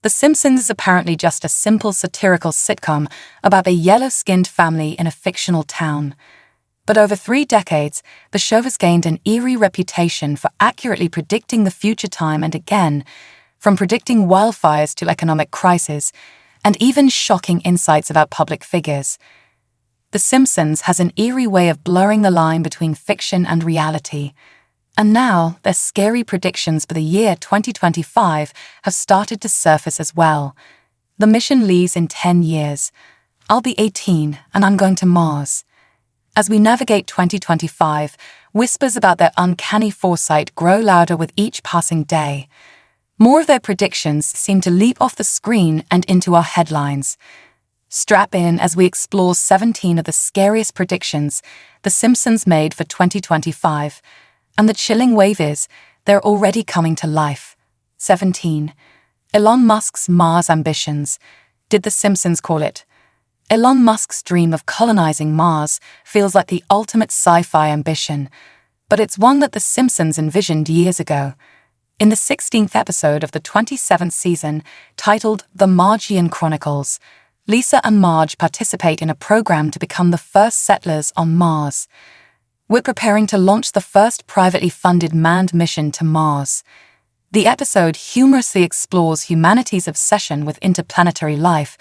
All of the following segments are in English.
The Simpsons is apparently just a simple satirical sitcom about a yellow-skinned family in a fictional town. But over 3 decades, the show has gained an eerie reputation for accurately predicting the future time and again, from predicting wildfires to economic crisis, and even shocking insights about public figures. The Simpsons has an eerie way of blurring the line between fiction and reality. And now, their scary predictions for the year 2025 have started to surface as well. The mission leaves in 10 years. I'll be 18 and I'm going to Mars. As we navigate 2025, whispers about their uncanny foresight grow louder with each passing day. More of their predictions seem to leap off the screen and into our headlines. Strap in as we explore 17 of the scariest predictions The Simpsons made for 2025. And the chilling wave is, they're already coming to life. 17. Elon Musk's Mars ambitions. Did The Simpsons call it? Elon Musk's dream of colonizing Mars feels like the ultimate sci-fi ambition, but it's one that The Simpsons envisioned years ago. In the 16th episode of the 27th season, titled The Margian Chronicles, Lisa and Marge participate in a program to become the first settlers on Mars. We're preparing to launch the first privately funded manned mission to Mars. The episode humorously explores humanity's obsession with interplanetary life,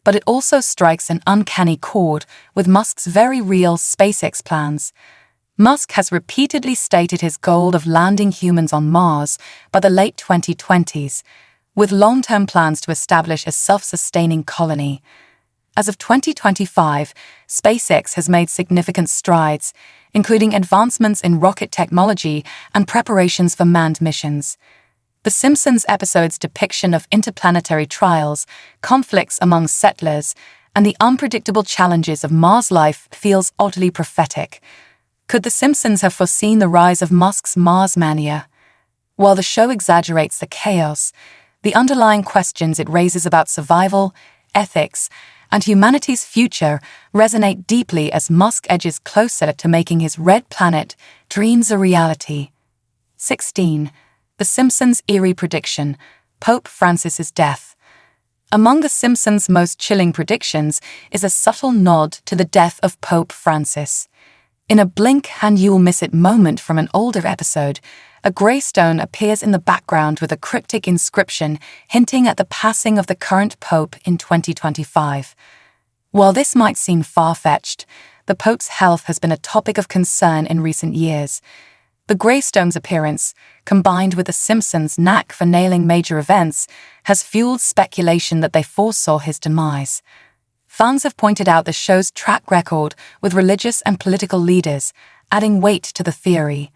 but it also strikes an uncanny chord with Musk's very real SpaceX plans. Musk has repeatedly stated his goal of landing humans on Mars by the late 2020s, with long-term plans to establish a self-sustaining colony. As of 2025, SpaceX has made significant strides, including advancements in rocket technology and preparations for manned missions. The Simpsons episode's depiction of interplanetary trials, conflicts among settlers, and the unpredictable challenges of Mars life feels oddly prophetic. Could The Simpsons have foreseen the rise of Musk's Mars mania? While the show exaggerates the chaos, the underlying questions it raises about survival, ethics, and humanity's future resonate deeply as Musk edges closer to making his red planet dreams a reality. 16. The Simpsons' eerie prediction, Pope Francis's death. Among The Simpsons' most chilling predictions is a subtle nod to the death of Pope Francis. In a blink-and-you'll-miss-it moment from an older episode, a gravestone appears in the background with a cryptic inscription hinting at the passing of the current pope in 2025. While this might seem far-fetched, the pope's health has been a topic of concern in recent years. The gravestone's appearance, combined with The Simpsons' knack for nailing major events, has fueled speculation that they foresaw his demise. Fans have pointed out the show's track record with religious and political leaders, adding weight to the theory.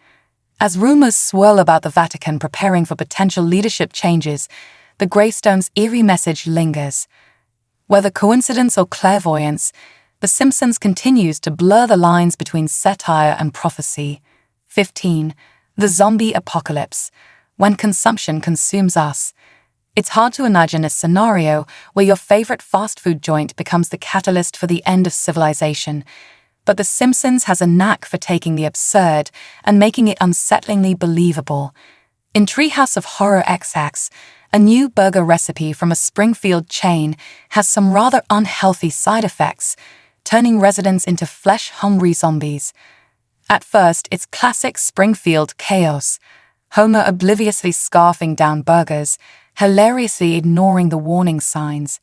As rumors swirl about the Vatican preparing for potential leadership changes, the gravestone's eerie message lingers. Whether coincidence or clairvoyance, The Simpsons continues to blur the lines between satire and prophecy. 15. The zombie apocalypse. When consumption consumes us. It's hard to imagine a scenario where your favorite fast food joint becomes the catalyst for the end of civilization. But The Simpsons has a knack for taking the absurd and making it unsettlingly believable. In Treehouse of Horror XX, a new burger recipe from a Springfield chain has some rather unhealthy side effects, turning residents into flesh-hungry zombies. At first, it's classic Springfield chaos. Homer obliviously scarfing down burgers, hilariously ignoring the warning signs.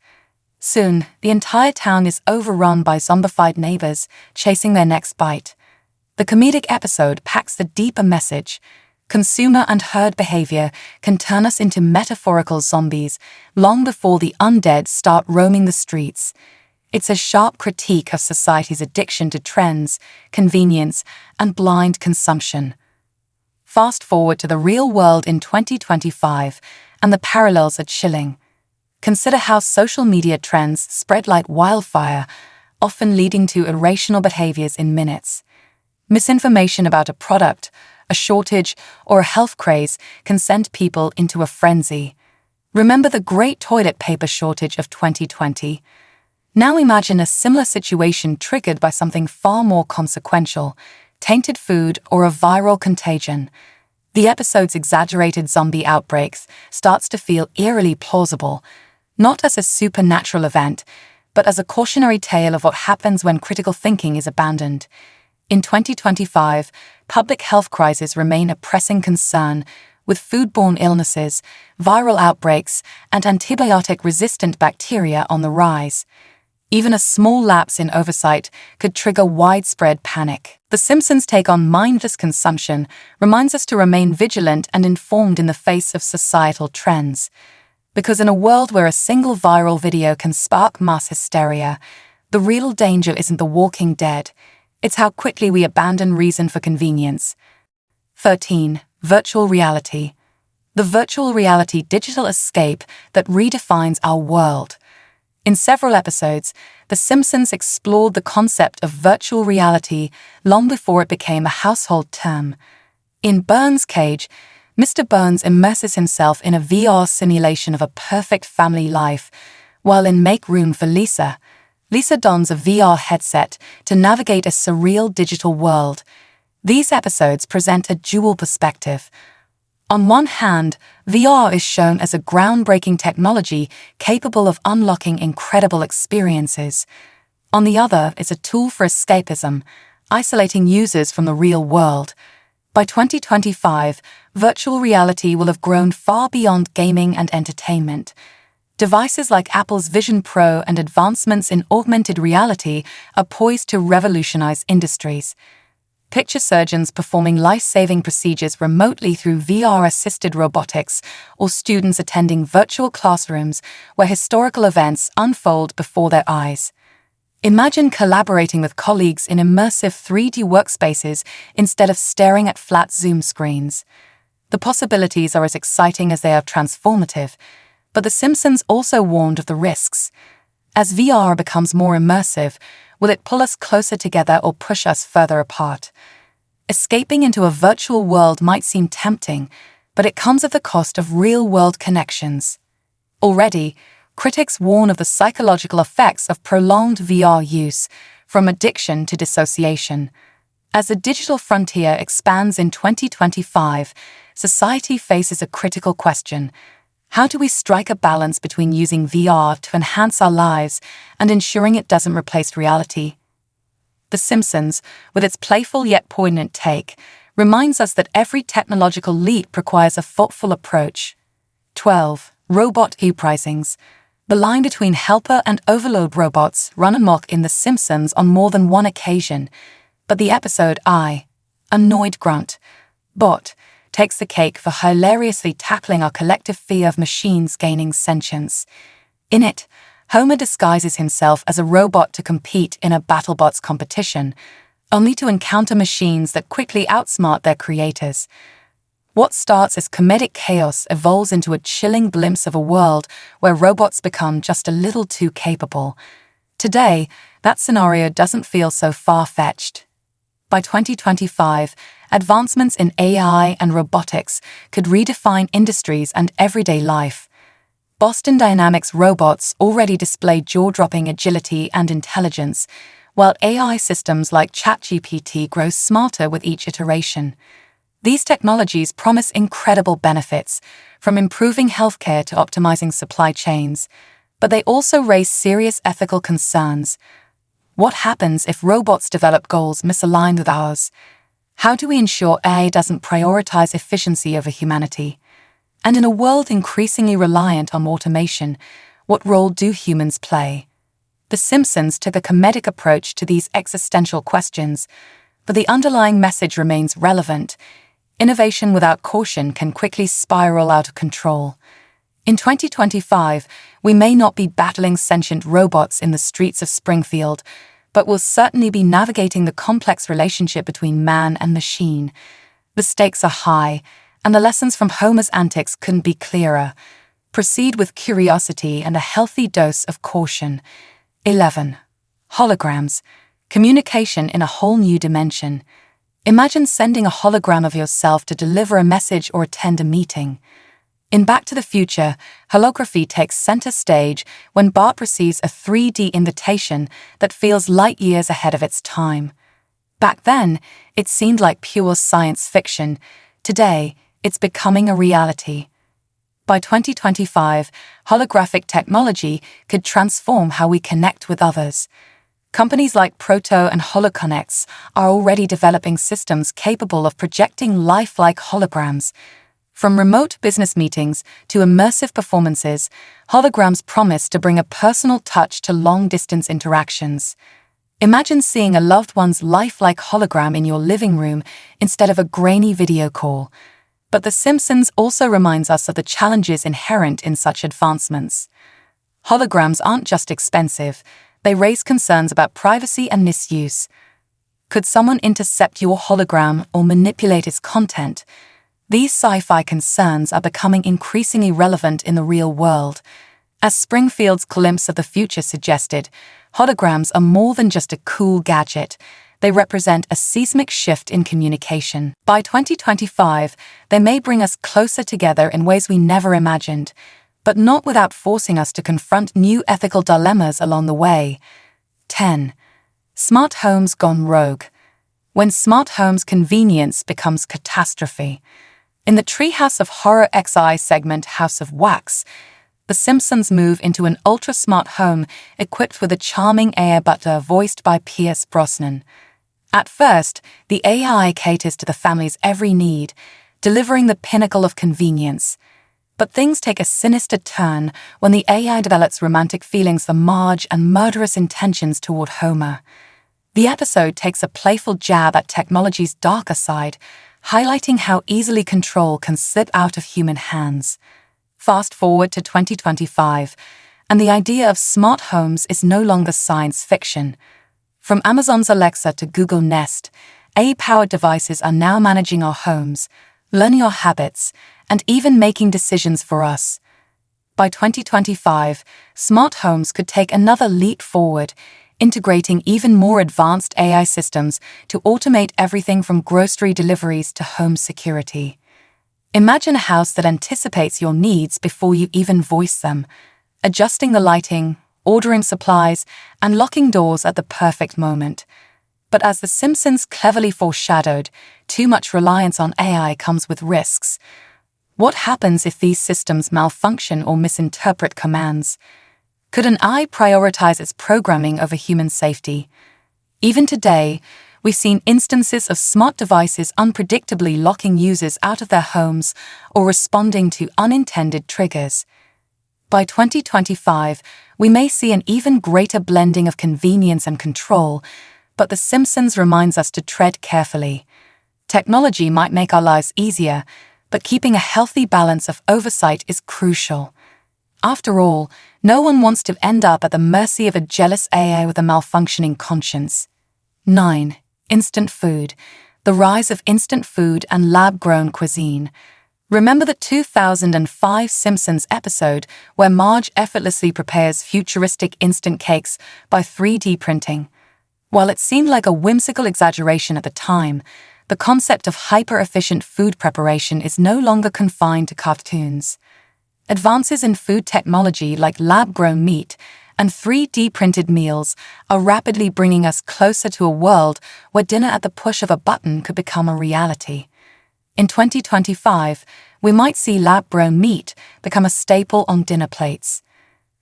Soon, the entire town is overrun by zombified neighbors chasing their next bite. The comedic episode packs the deeper message. Consumer and herd behavior can turn us into metaphorical zombies long before the undead start roaming the streets. It's a sharp critique of society's addiction to trends, convenience, and blind consumption. Fast forward to the real world in 2025, and the parallels are chilling. Consider how social media trends spread like wildfire, often leading to irrational behaviors in minutes. Misinformation about a product, a shortage, or a health craze can send people into a frenzy. Remember the great toilet paper shortage of 2020? Now imagine a similar situation triggered by something far more consequential, tainted food or a viral contagion. The episode's exaggerated zombie outbreaks starts to feel eerily plausible, not as a supernatural event, but as a cautionary tale of what happens when critical thinking is abandoned. In 2025, public health crises remain a pressing concern, with foodborne illnesses, viral outbreaks, and antibiotic-resistant bacteria on the rise. Even a small lapse in oversight could trigger widespread panic. The Simpsons' take on mindless consumption reminds us to remain vigilant and informed in the face of societal trends. Because in a world where a single viral video can spark mass hysteria, the real danger isn't the walking dead, it's how quickly we abandon reason for convenience. 13. Virtual reality. The virtual reality digital escape that redefines our world. In several episodes, The Simpsons explored the concept of virtual reality long before it became a household term. In Burns' Cage, Mr. Burns immerses himself in a VR simulation of a perfect family life, while in Make Room for Lisa, Lisa dons a VR headset to navigate a surreal digital world. These episodes present a dual perspective. On one hand, VR is shown as a groundbreaking technology capable of unlocking incredible experiences. On the other, it's a tool for escapism, isolating users from the real world. By 2025, virtual reality will have grown far beyond gaming and entertainment. Devices like Apple's Vision Pro and advancements in augmented reality are poised to revolutionize industries. Picture surgeons performing life-saving procedures remotely through VR-assisted robotics, or students attending virtual classrooms where historical events unfold before their eyes. Imagine collaborating with colleagues in immersive 3D workspaces instead of staring at flat Zoom screens. The possibilities are as exciting as they are transformative, but The Simpsons also warned of the risks. As VR becomes more immersive, will it pull us closer together or push us further apart? Escaping into a virtual world might seem tempting, but it comes at the cost of real-world connections. Already, critics warn of the psychological effects of prolonged VR use, from addiction to dissociation. As the digital frontier expands in 2025, society faces a critical question. How do we strike a balance between using VR to enhance our lives and ensuring it doesn't replace reality? The Simpsons, with its playful yet poignant take, reminds us that every technological leap requires a thoughtful approach. 12. Robot uprisings. The line between helper and overload robots run amok in The Simpsons on more than one occasion, but the episode Annoyed Grunt, Bot, takes the cake for hilariously tackling our collective fear of machines gaining sentience. In it, Homer disguises himself as a robot to compete in a BattleBots competition, only to encounter machines that quickly outsmart their creators. What starts as comedic chaos evolves into a chilling glimpse of a world where robots become just a little too capable. Today, that scenario doesn't feel so far-fetched. By 2025, advancements in AI and robotics could redefine industries and everyday life. Boston Dynamics robots already display jaw-dropping agility and intelligence, while AI systems like ChatGPT grow smarter with each iteration. These technologies promise incredible benefits, from improving healthcare to optimizing supply chains, but they also raise serious ethical concerns. What happens if robots develop goals misaligned with ours? How do we ensure AI doesn't prioritize efficiency over humanity? And in a world increasingly reliant on automation, what role do humans play? The Simpsons took a comedic approach to these existential questions, but the underlying message remains relevant. Innovation without caution can quickly spiral out of control. In 2025, we may not be battling sentient robots in the streets of Springfield, but will certainly be navigating the complex relationship between man and machine. The stakes are high, and the lessons from Homer's antics couldn't be clearer. Proceed with curiosity and a healthy dose of caution. 11. Holograms. Communication in a whole new dimension. Imagine sending a hologram of yourself to deliver a message or attend a meeting. In Back to the Future, holography takes center stage when Bart receives a 3D invitation that feels light years ahead of its time. Back then, it seemed like pure science fiction. Today, it's becoming a reality. By 2025, holographic technology could transform how we connect with others. Companies like Proto and HoloConnects are already developing systems capable of projecting lifelike holograms. From remote business meetings to immersive performances, holograms promise to bring a personal touch to long-distance interactions. Imagine seeing a loved one's lifelike hologram in your living room instead of a grainy video call. But The Simpsons also reminds us of the challenges inherent in such advancements. Holograms aren't just expensive, they raise concerns about privacy and misuse. Could someone intercept your hologram or manipulate its content? These sci-fi concerns are becoming increasingly relevant in the real world. As Springfield's Glimpse of the Future suggested, holograms are more than just a cool gadget. They represent a seismic shift in communication. By 2025, they may bring us closer together in ways we never imagined, but not without forcing us to confront new ethical dilemmas along the way. 10. Smart homes gone rogue. When smart homes' convenience becomes catastrophe. In the Treehouse of Horror XI segment House of Wax, The Simpsons move into an ultra-smart home equipped with a charming AI butler voiced by Pierce Brosnan. At first, the AI caters to the family's every need, delivering the pinnacle of convenience. But things take a sinister turn when the AI develops romantic feelings for Marge and murderous intentions toward Homer. The episode takes a playful jab at technology's darker side, highlighting how easily control can slip out of human hands. Fast forward to 2025, and the idea of smart homes is no longer science fiction. From Amazon's Alexa to Google Nest, AI-powered devices are now managing our homes, learning our habits, and even making decisions for us. By 2025, smart homes could take another leap forward, integrating even more advanced AI systems to automate everything from grocery deliveries to home security. Imagine a house that anticipates your needs before you even voice them, adjusting the lighting, ordering supplies, and locking doors at the perfect moment. But as The Simpsons cleverly foreshadowed, too much reliance on AI comes with risks. What happens if these systems malfunction or misinterpret commands? Could an AI prioritize its programming over human safety? Even today, we've seen instances of smart devices unpredictably locking users out of their homes or responding to unintended triggers. By 2025, we may see an even greater blending of convenience and control, but The Simpsons reminds us to tread carefully. Technology might make our lives easier, but keeping a healthy balance of oversight is crucial. After all, no one wants to end up at the mercy of a jealous AI with a malfunctioning conscience. 9. Instant food. The rise of instant food and lab-grown cuisine. Remember the 2005 Simpsons episode where Marge effortlessly prepares futuristic instant cakes by 3D printing? While it seemed like a whimsical exaggeration at the time, the concept of hyper-efficient food preparation is no longer confined to cartoons. Advances in food technology like lab-grown meat and 3D printed meals are rapidly bringing us closer to a world where dinner at the push of a button could become a reality. In 2025, we might see lab-grown meat become a staple on dinner plates.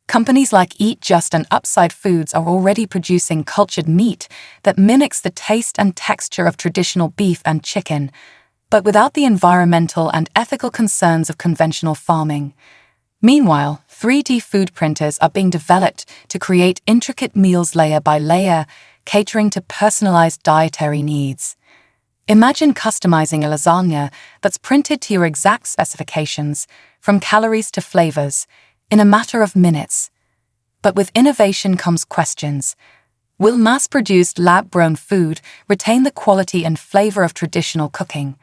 Companies like Eat Just and Upside Foods are already producing cultured meat that mimics the taste and texture of traditional beef and chicken, but without the environmental and ethical concerns of conventional farming. Meanwhile, 3D food printers are being developed to create intricate meals layer by layer, catering to personalized dietary needs. Imagine customizing a lasagna that's printed to your exact specifications, from calories to flavors, in a matter of minutes. But with innovation comes questions. Will mass-produced lab-grown food retain the quality and flavor of traditional cooking?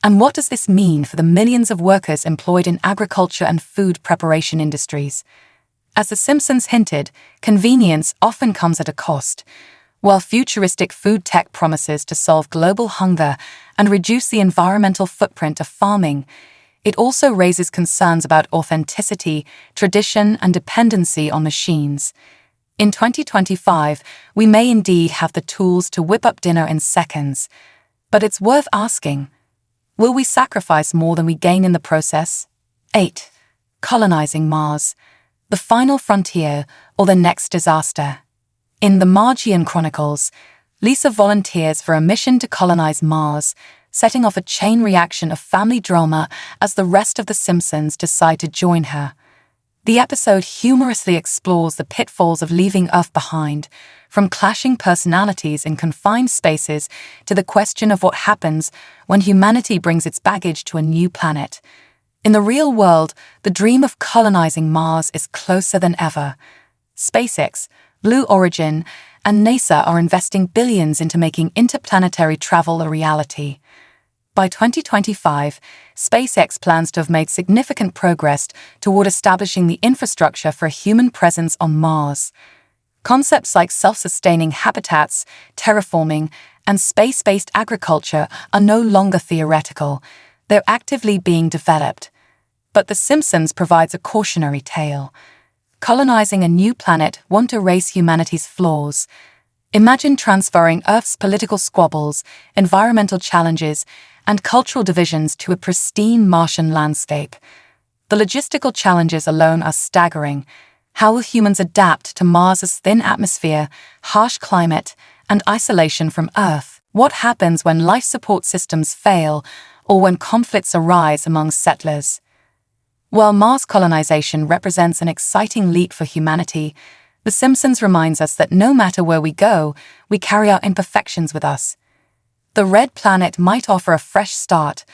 And what does this mean for the millions of workers employed in agriculture and food preparation industries? As The Simpsons hinted, convenience often comes at a cost. While futuristic food tech promises to solve global hunger and reduce the environmental footprint of farming, it also raises concerns about authenticity, tradition, and dependency on machines. In 2025, we may indeed have the tools to whip up dinner in seconds, but it's worth asking, will we sacrifice more than we gain in the process? 8. colonizing Mars, the final frontier or the next disaster. In the Margian Chronicles, Lisa volunteers for a mission to colonize Mars, setting off a chain reaction of family drama as the rest of the Simpsons decide to join her. The episode humorously explores the pitfalls of leaving Earth behind, from clashing personalities in confined spaces to the question of what happens when humanity brings its baggage to a new planet. In the real world, the dream of colonizing Mars is closer than ever. SpaceX, Blue Origin, and NASA are investing billions into making interplanetary travel a reality. By 2025, SpaceX plans to have made significant progress toward establishing the infrastructure for a human presence on Mars. Concepts like self-sustaining habitats, terraforming, and space-based agriculture are no longer theoretical. They're actively being developed. But The Simpsons provides a cautionary tale. Colonizing a new planet won't erase humanity's flaws. Imagine transferring Earth's political squabbles, environmental challenges, and cultural divisions to a pristine Martian landscape. The logistical challenges alone are staggering. How will humans adapt to Mars's thin atmosphere, harsh climate, and isolation from Earth? What happens when life support systems fail or when conflicts arise among settlers? While Mars colonization represents an exciting leap for humanity, The Simpsons reminds us that no matter where we go, we carry our imperfections with us. The red planet might offer a fresh start,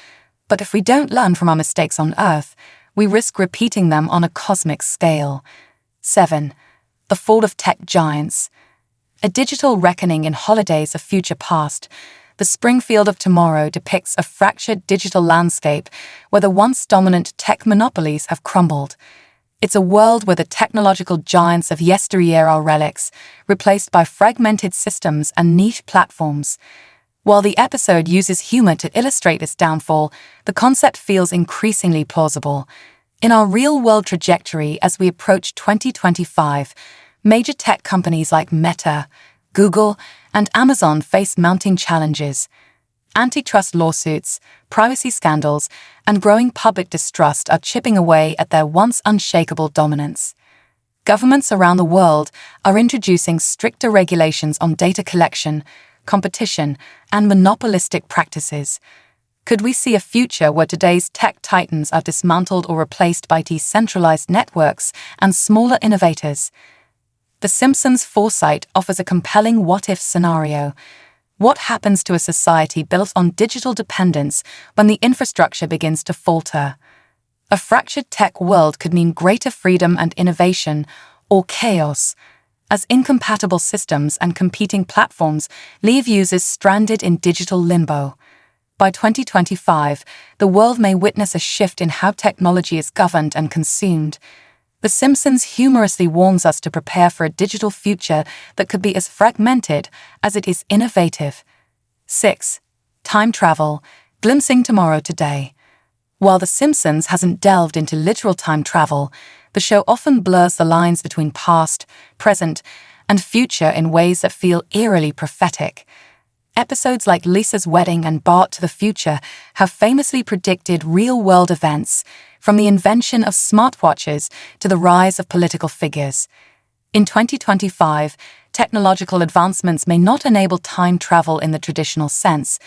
but if we don't learn from our mistakes on Earth, we risk repeating them on a cosmic scale. 7. The fall of tech giants. A digital reckoning in Holidays of Future Past, the Springfield of Tomorrow depicts a fractured digital landscape where the once dominant tech monopolies have crumbled. It's a world where the technological giants of yesteryear are relics, replaced by fragmented systems and niche platforms. While the episode uses humor to illustrate its downfall, the concept feels increasingly plausible. In our real-world trajectory as we approach 2025, major tech companies like Meta, Google, and Amazon face mounting challenges. Antitrust lawsuits, privacy scandals, and growing public distrust are chipping away at their once unshakable dominance. Governments around the world are introducing stricter regulations on data collection, competition, and monopolistic practices. Could we see a future where today's tech titans are dismantled or replaced by decentralized networks and smaller innovators? The Simpsons' foresight offers a compelling what-if scenario. What happens to a society built on digital dependence when the infrastructure begins to falter? A fractured tech world could mean greater freedom and innovation, or chaos, as incompatible systems and competing platforms leave users stranded in digital limbo. By 2025, the world may witness a shift in how technology is governed and consumed. The Simpsons humorously warns us to prepare for a digital future that could be as fragmented as it is innovative. 6. Time travel, glimpsing tomorrow today. While The Simpsons hasn't delved into literal time travel, the show often blurs the lines between past, present, and future in ways that feel eerily prophetic. Episodes like Lisa's Wedding and Bart to the Future have famously predicted real-world events, from the invention of smartwatches to the rise of political figures. In 2025, technological advancements may not enable time travel in the traditional sense,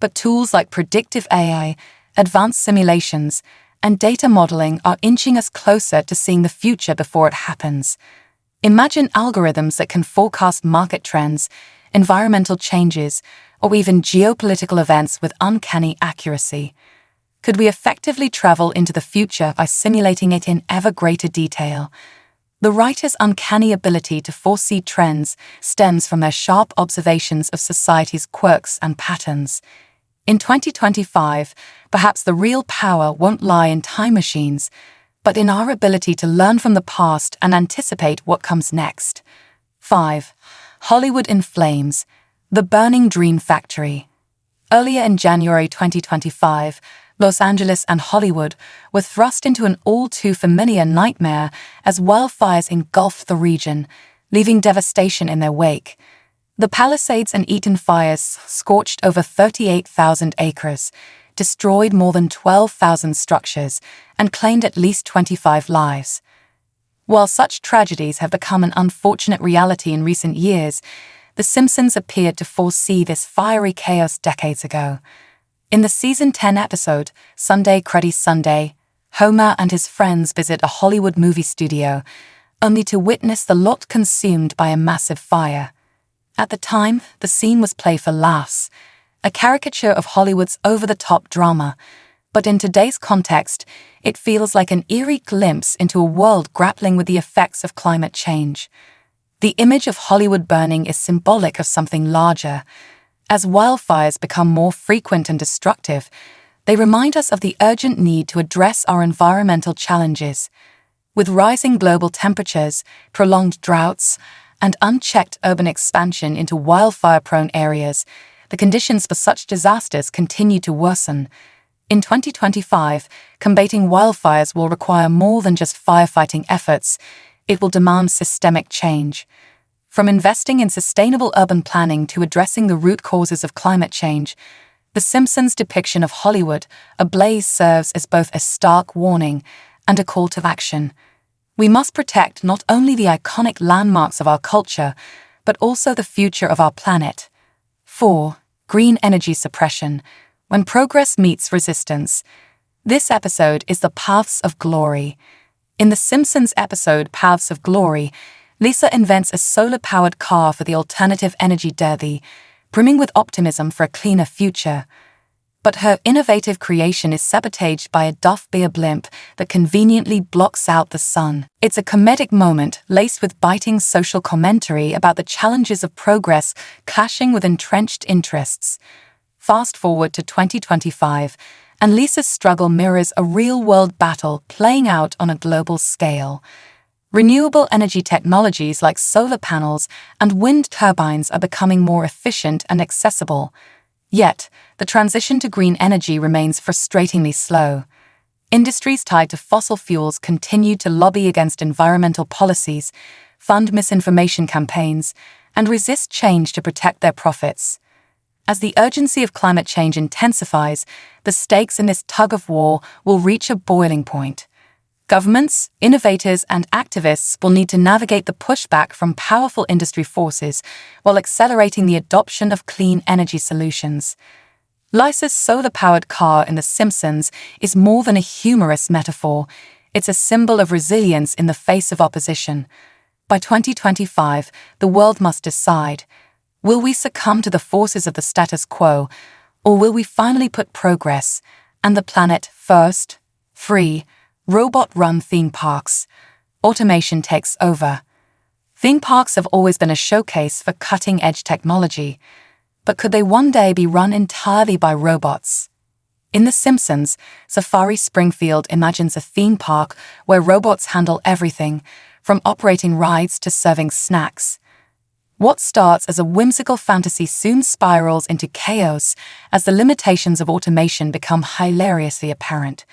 but tools like predictive AI, advanced simulations, and data modeling are inching us closer to seeing the future before it happens. Imagine algorithms that can forecast market trends, environmental changes, or even geopolitical events with uncanny accuracy. Could we effectively travel into the future by simulating it in ever greater detail? The writer's uncanny ability to foresee trends stems from their sharp observations of society's quirks and patterns. In 2025, perhaps the real power won't lie in time machines, but in our ability to learn from the past and anticipate what comes next. 5. Hollywood in Flames, the Burning Dream Factory. Earlier in January 2025, Los Angeles and Hollywood were thrust into an all-too-familiar nightmare as wildfires engulfed the region, leaving devastation in their wake. The Palisades and Eaton fires scorched over 38,000 acres, destroyed more than 12,000 structures, and claimed at least 25 lives. While such tragedies have become an unfortunate reality in recent years, The Simpsons appeared to foresee this fiery chaos decades ago. In the season 10 episode, Sunday Cruddy Sunday, Homer and his friends visit a Hollywood movie studio, only to witness the lot consumed by a massive fire. At the time, the scene was played for laughs, a caricature of Hollywood's over-the-top drama, but in today's context, it feels like an eerie glimpse into a world grappling with the effects of climate change. The image of Hollywood burning is symbolic of something larger. As wildfires become more frequent and destructive, they remind us of the urgent need to address our environmental challenges. With rising global temperatures, prolonged droughts, and unchecked urban expansion into wildfire-prone areas, the conditions for such disasters continue to worsen. In 2025, combating wildfires will require more than just firefighting efforts. It will demand systemic change. From investing in sustainable urban planning to addressing the root causes of climate change, The Simpsons' depiction of Hollywood ablaze serves as both a stark warning and a call to action. We must protect not only the iconic landmarks of our culture, but also the future of our planet. 4. Green energy suppression. When progress meets resistance. This episode is the Paths of Glory. In The Simpsons episode Paths of Glory, Lisa invents a solar-powered car for the alternative energy derby, brimming with optimism for a cleaner future. But her innovative creation is sabotaged by a Duff Beer blimp that conveniently blocks out the sun. It's a comedic moment laced with biting social commentary about the challenges of progress clashing with entrenched interests. Fast forward to 2025, and Lisa's struggle mirrors a real-world battle playing out on a global scale. Renewable energy technologies like solar panels and wind turbines are becoming more efficient and accessible. Yet, the transition to green energy remains frustratingly slow. Industries tied to fossil fuels continue to lobby against environmental policies, fund misinformation campaigns, and resist change to protect their profits. As the urgency of climate change intensifies, the stakes in this tug-of-war will reach a boiling point. Governments, innovators, and activists will need to navigate the pushback from powerful industry forces while accelerating the adoption of clean energy solutions. Lisa's solar-powered car in The Simpsons is more than a humorous metaphor. It's a symbol of resilience in the face of opposition. By 2025, the world must decide: will we succumb to the forces of the status quo, or will we finally put progress and the planet first? 3. Robot-run theme parks. Automation takes over. Theme parks have always been a showcase for cutting-edge technology, but could they one day be run entirely by robots? In The Simpsons, Safari Springfield imagines a theme park where robots handle everything, from operating rides to serving snacks. What starts as a whimsical fantasy soon spirals into chaos as the limitations of automation become hilariously apparent.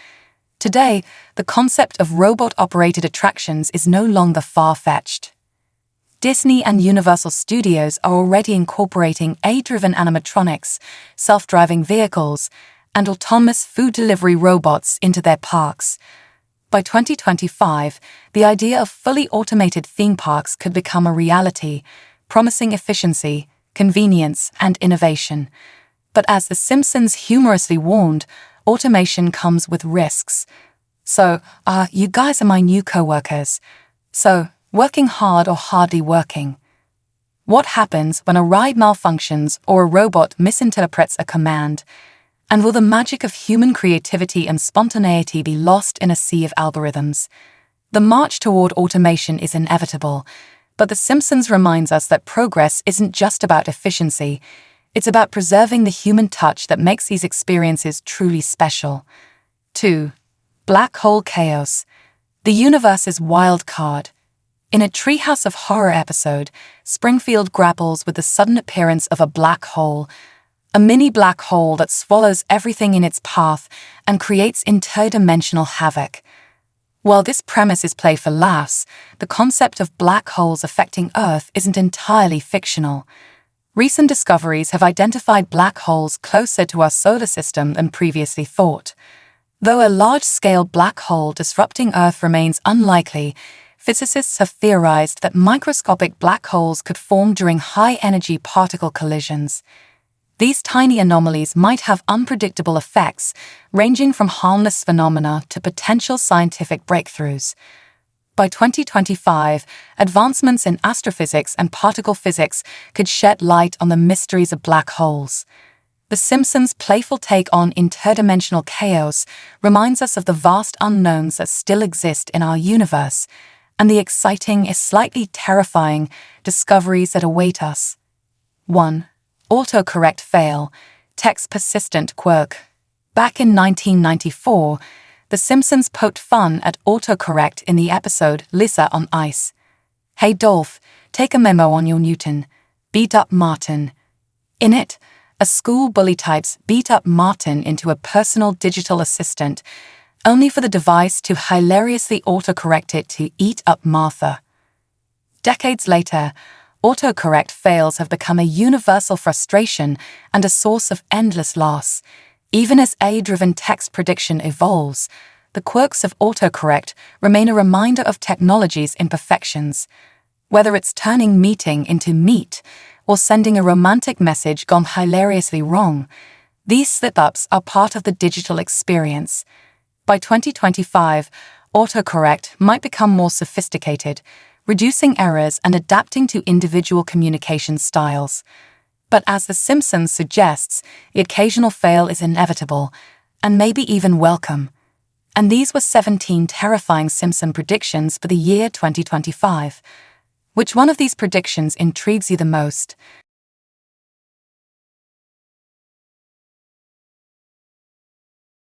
Today, the concept of robot-operated attractions is no longer far-fetched. Disney and Universal Studios are already incorporating AI-driven animatronics, self-driving vehicles, and autonomous food delivery robots into their parks. By 2025, the idea of fully automated theme parks could become a reality, promising efficiency, convenience, and innovation. But as The Simpsons humorously warned, automation comes with risks. So, you guys are my new co-workers. So, working hard or hardly working? What happens when a ride malfunctions or a robot misinterprets a command? And will the magic of human creativity and spontaneity be lost in a sea of algorithms? The march toward automation is inevitable, but The Simpsons reminds us that progress isn't just about efficiency. It's about preserving the human touch that makes these experiences truly special. 2. Black hole chaos. The universe's wild card. In a Treehouse of Horror episode, Springfield grapples with the sudden appearance of a black hole, a mini black hole that swallows everything in its path and creates interdimensional havoc. While this premise is played for laughs, the concept of black holes affecting Earth isn't entirely fictional. Recent discoveries have identified black holes closer to our solar system than previously thought. Though a large-scale black hole disrupting Earth remains unlikely, physicists have theorized that microscopic black holes could form during high-energy particle collisions. These tiny anomalies might have unpredictable effects, ranging from harmless phenomena to potential scientific breakthroughs. By 2025, advancements in astrophysics and particle physics could shed light on the mysteries of black holes. The Simpsons' playful take on interdimensional chaos reminds us of the vast unknowns that still exist in our universe, and the exciting, if slightly terrifying, discoveries that await us. 1. Autocorrect fail. Text persistent quirk. Back in 1994, The Simpsons poked fun at autocorrect in the episode Lisa on Ice. Hey Dolph, take a memo on your Newton. Beat up Martin. In it, a school bully types beat up Martin into a personal digital assistant, only for the device to hilariously autocorrect it to eat up Martha. Decades later, autocorrect fails have become a universal frustration and a source of endless loss. Even as AI-driven text prediction evolves, the quirks of autocorrect remain a reminder of technology's imperfections. Whether it's turning meeting into meat or sending a romantic message gone hilariously wrong, these slip-ups are part of the digital experience. By 2025, autocorrect might become more sophisticated, reducing errors and adapting to individual communication styles. But as The Simpsons suggests, the occasional fail is inevitable, and maybe even welcome. And these were 17 terrifying Simpson predictions for the year 2025. Which one of these predictions intrigues you the most?